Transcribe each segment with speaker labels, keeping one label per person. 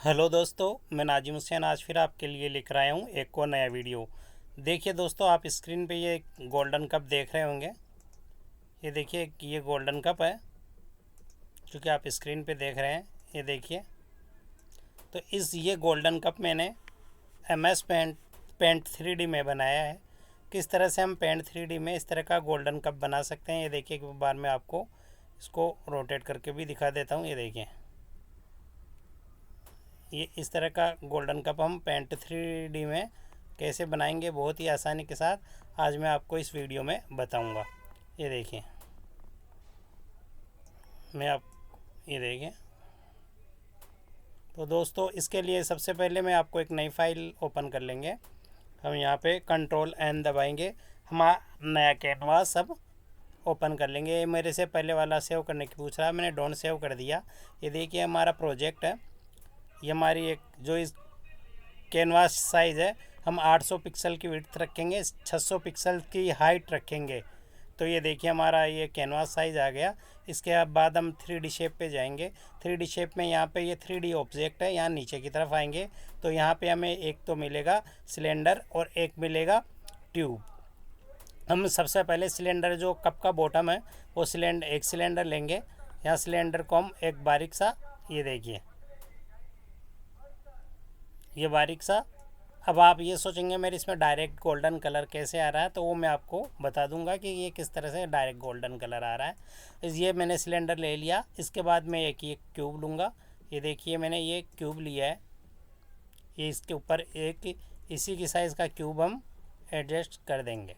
Speaker 1: Hello दोस्तों, मैं नाजिम हुसैन आज फिर आपके लिए लेकर आया हूँ एक और नया वीडियो। देखिए दोस्तों, आप स्क्रीन पे ये गोल्डन कप देख रहे होंगे। ये देखिए, ये गोल्डन कप है जो कि आप स्क्रीन पे देख रहे हैं। ये देखिए, तो ये गोल्डन कप मैंने MS पेंट 3D में बनाया है। किस तरह से हम पेंट 3D में इस तरह का गोल्डन कप बना सकते हैं, ये देखिए। एक बार मैं आपको इसको रोटेट करके भी दिखा देता हूँ। ये देखिए, ये इस तरह का गोल्डन कप हम पेंट 3D में कैसे बनाएंगे बहुत ही आसानी के साथ आज मैं आपको इस वीडियो में बताऊंगा। ये देखिए, मैं आप ये देखिए। तो दोस्तों, इसके लिए सबसे पहले मैं आपको एक नई फाइल ओपन कर लेंगे। हम यहाँ पे Ctrl N दबाएंगे। हमारा नया कैनवास अब ओपन कर लेंगे। ये मेरे से पहले वाला सेव करने की पूछ रहा है, मैंने डोंट सेव कर दिया। ये देखिए, हमारा प्रोजेक्ट है। ये हमारी एक जो इस कैनवास साइज़ है, हम 800 पिक्सल की विड्थ रखेंगे, 600 पिक्सल की हाइट रखेंगे। तो ये देखिए, हमारा ये कैनवास साइज़ आ गया। इसके बाद हम 3D शेप पे जाएंगे। 3D शेप में यहाँ पे ये 3D ऑब्जेक्ट है, यहाँ नीचे की तरफ आएंगे तो यहाँ पे हमें एक तो मिलेगा सिलेंडर और एक मिलेगा ट्यूब। हम सबसे पहले सिलेंडर जो कप का बॉटम है वो एक सिलेंडर लेंगे। यहाँ सिलेंडर को हम एक बारीक सा, ये देखिए, ये बारीक सा। अब आप ये सोचेंगे मेरे इसमें डायरेक्ट गोल्डन कलर कैसे आ रहा है, तो वो मैं आपको बता दूंगा कि ये किस तरह से डायरेक्ट गोल्डन कलर आ रहा है। ये मैंने सिलेंडर ले लिया। इसके बाद मैं एक क्यूब लूँगा। ये देखिए, मैंने ये क्यूब लिया है। ये इसके ऊपर एक इसी की साइज़ का क्यूब हम एडजस्ट कर देंगे।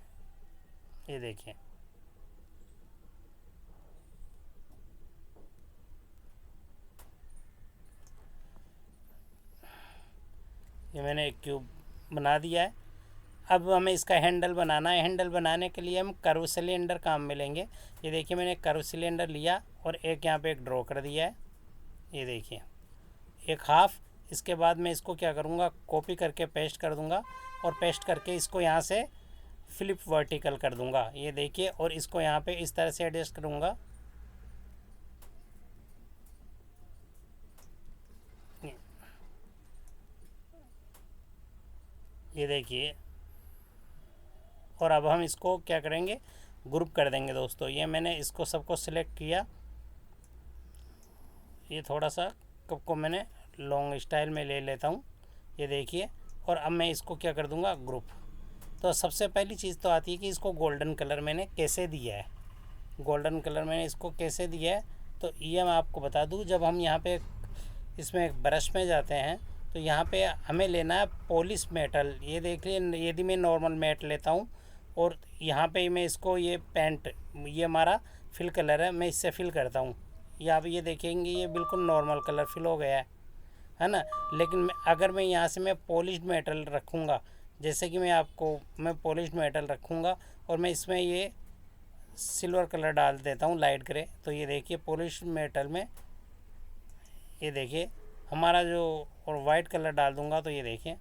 Speaker 1: ये देखिए, ये मैंने एक क्यूब बना दिया है। अब हमें इसका हैंडल बनाना है। हैंडल बनाने के लिए हम कर्व सिलेंडर काम में लेंगे। ये देखिए, मैंने कर्व सिलेंडर लिया और एक यहाँ पे एक ड्रॉ कर दिया है। ये देखिए, एक हाफ। इसके बाद मैं इसको क्या करूँगा, कॉपी करके पेस्ट कर दूँगा और पेस्ट करके इसको यहाँ से फ्लिप वर्टिकल कर दूँगा। ये देखिए, और इसको यहाँ पे इस तरह से एडजस्ट करूँगा। ये देखिए, और अब हम इसको क्या करेंगे, ग्रुप कर देंगे दोस्तों। ये मैंने इसको सबको सिलेक्ट किया। ये थोड़ा सा कप को मैंने लॉन्ग स्टाइल में ले लेता हूँ। ये देखिए, और अब मैं इसको क्या कर दूँगा, ग्रुप। तो सबसे पहली चीज़ तो आती है कि इसको गोल्डन कलर मैंने कैसे दिया है। गोल्डन कलर मैंने इसको कैसे दिया है, तो ये मैं आपको बता दूँ। जब हम यहाँ पे इसमें एक ब्रश में जाते हैं तो यहाँ पे हमें लेना है पॉलिश मेटल। ये देखिए, यदि मैं नॉर्मल मैट लेता हूँ और यहाँ पे मैं इसको ये पेंट, ये हमारा फिल कलर है, मैं इससे फिल करता हूँ। ये आप ये देखेंगे, ये बिल्कुल नॉर्मल कलर फिल हो गया है ना। लेकिन अगर मैं यहाँ से मैं पॉलिश्ड मेटल रखूँगा, जैसे कि मैं पॉलिश्ड मेटल रखूँगा और मैं इसमें ये सिल्वर कलर डाल देता हूँ, लाइट ग्रे। तो ये देखिए, पॉलिश्ड मेटल में ये देखिए हमारा जो, और वाइट कलर डाल दूँगा तो ये देखिए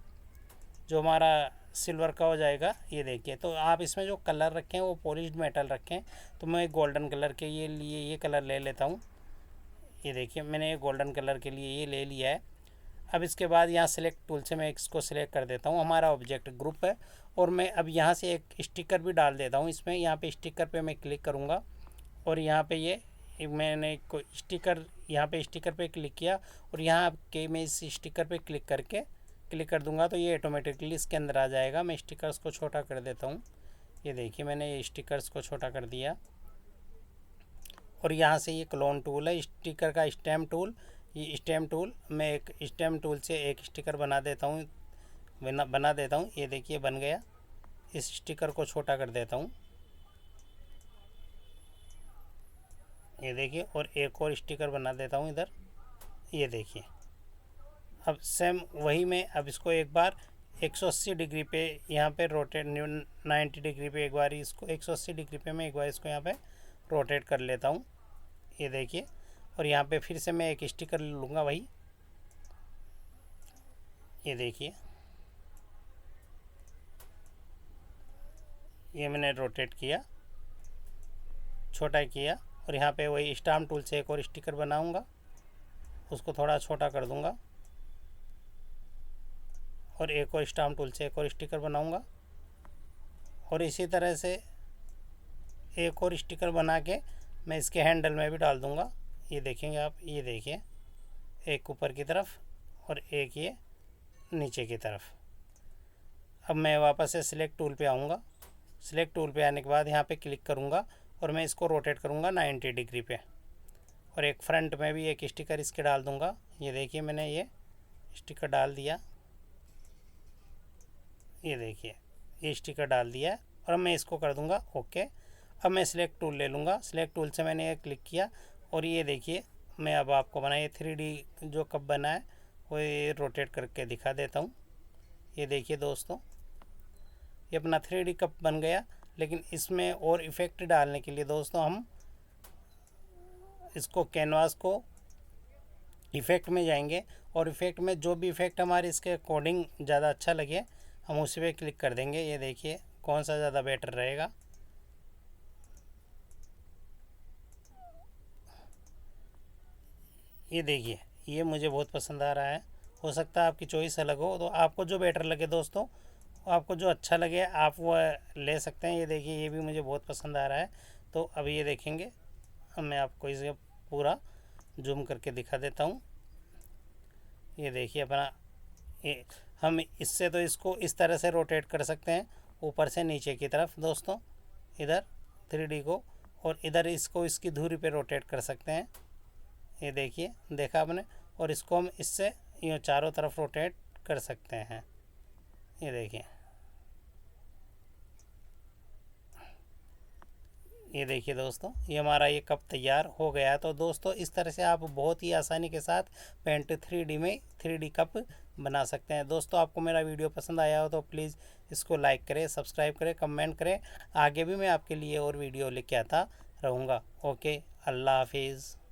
Speaker 1: जो हमारा सिल्वर का हो जाएगा। ये देखिए, तो आप इसमें जो कलर रखें वो पॉलिश्ड मेटल रखें। तो मैं गोल्डन कलर के लिए ये कलर ले लेता हूँ। ये देखिए, मैंने ये गोल्डन कलर के लिए ये ले लिया है। अब इसके बाद यहाँ सेलेक्ट टूल से मैं इसको सिलेक्ट कर देता हूँ। हमारा ऑब्जेक्ट ग्रुप है और मैं अब यहाँ से एक स्टिकर भी डाल देता हूँ इसमें। यहाँ पे स्टिकर पे मैं क्लिक करूँगा और यहाँ पे ये मैंने कोई स्टिकर, यहाँ पे स्टिकर पे क्लिक किया और यहाँ के मैं इस स्टिकर पे क्लिक कर दूँगा तो ये ऑटोमेटिकली इसके अंदर आ जाएगा। मैं स्टिकर्स को छोटा कर देता हूँ। ये देखिए, मैंने ये स्टिकर्स को छोटा कर दिया और यहाँ से ये क्लोन टूल है, स्टिकर का स्टैम्प टूल। ये स्टैम्प टूल, मैं एक स्टैम्प टूल से एक स्टिकर बना देता हूँ। ये देखिए, बन गया। इस स्टिकर को छोटा कर देता हूँ। ये देखिए, और एक और स्टिकर बना देता हूँ इधर। ये देखिए, अब सेम वही मैं अब इसको एक बार 180 डिग्री पे यहाँ पे रोटेट, 90 डिग्री पे एक बार इसको 180 डिग्री पे मैं एक बार इसको यहाँ पे रोटेट कर लेता हूँ। ये देखिए, और यहाँ पे फिर से मैं एक स्टिकर लूँगा वही। ये देखिए, ये मैंने रोटेट किया, छोटा किया और यहाँ पे वही स्टाम्प टूल से एक और स्टिकर बनाऊँगा, उसको थोड़ा छोटा कर दूँगा। और एक और स्टाम्प टूल से एक और स्टिकर बनाऊंगा और इसी तरह से एक और स्टिकर बना के मैं इसके हैंडल में भी डाल दूंगा। ये देखेंगे आप, ये देखिए, एक ऊपर की तरफ और एक ये नीचे की तरफ। अब मैं वापस से सिलेक्ट टूल पे आऊँगा। सिलेक्ट टूल पे आने के बाद यहाँ पे क्लिक करूँगा और मैं इसको रोटेट करूँगा 90 डिग्री पे और एक फ्रंट में भी एक स्टिकर इसके डाल दूँगा। ये देखिए मैंने ये स्टिकर डाल दिया, ये देखिए ये स्टिकर डाल दिया है और मैं इसको कर दूँगा ओके। अब मैं सिलेक्ट टूल ले लूँगा। सिलेक्ट टूल से मैंने ये क्लिक किया और ये देखिए मैं अब आपको बनाए 3D जो कप बना है वो ये रोटेट करके दिखा देता हूँ। ये देखिए दोस्तों, ये अपना 3D कप बन गया। लेकिन इसमें और इफ़ेक्ट डालने के लिए दोस्तों हम इसको कैनवास को इफ़ेक्ट में जाएंगे और इफ़ेक्ट में जो भी इफ़ेक्ट हमारे इसके अकॉर्डिंग ज़्यादा अच्छा लगे हम उसी पे क्लिक कर देंगे। ये देखिए कौन सा ज़्यादा बेटर रहेगा। ये देखिए ये मुझे बहुत पसंद आ रहा है। हो सकता है आपकी चॉइस अलग हो, तो आपको जो बेटर लगे दोस्तों, आपको जो अच्छा लगे आप वो ले सकते हैं। ये देखिए ये भी मुझे बहुत पसंद आ रहा है। तो अब ये देखेंगे, अब मैं आपको इसे पूरा जूम करके दिखा देता हूँ। ये देखिए अपना ये हम इससे तो इसको इस तरह से रोटेट कर सकते हैं ऊपर से नीचे की तरफ दोस्तों, इधर 3D को, और इधर इसको इसकी धुरी पे रोटेट कर सकते हैं। ये देखिए देखा आपने, और इसको हम इससे ये चारों तरफ रोटेट कर सकते हैं। ये देखिए, ये देखिए दोस्तों ये हमारा ये कप तैयार हो गया है। तो दोस्तों इस तरह से आप बहुत ही आसानी के साथ पेंट 3D में 3D कप बना सकते हैं। दोस्तों आपको मेरा वीडियो पसंद आया हो तो प्लीज़ इसको लाइक करें, सब्सक्राइब करें, कमेंट करें। आगे भी मैं आपके लिए और वीडियो लेके आता रहूँगा। ओके, अल्लाह हाफिज़।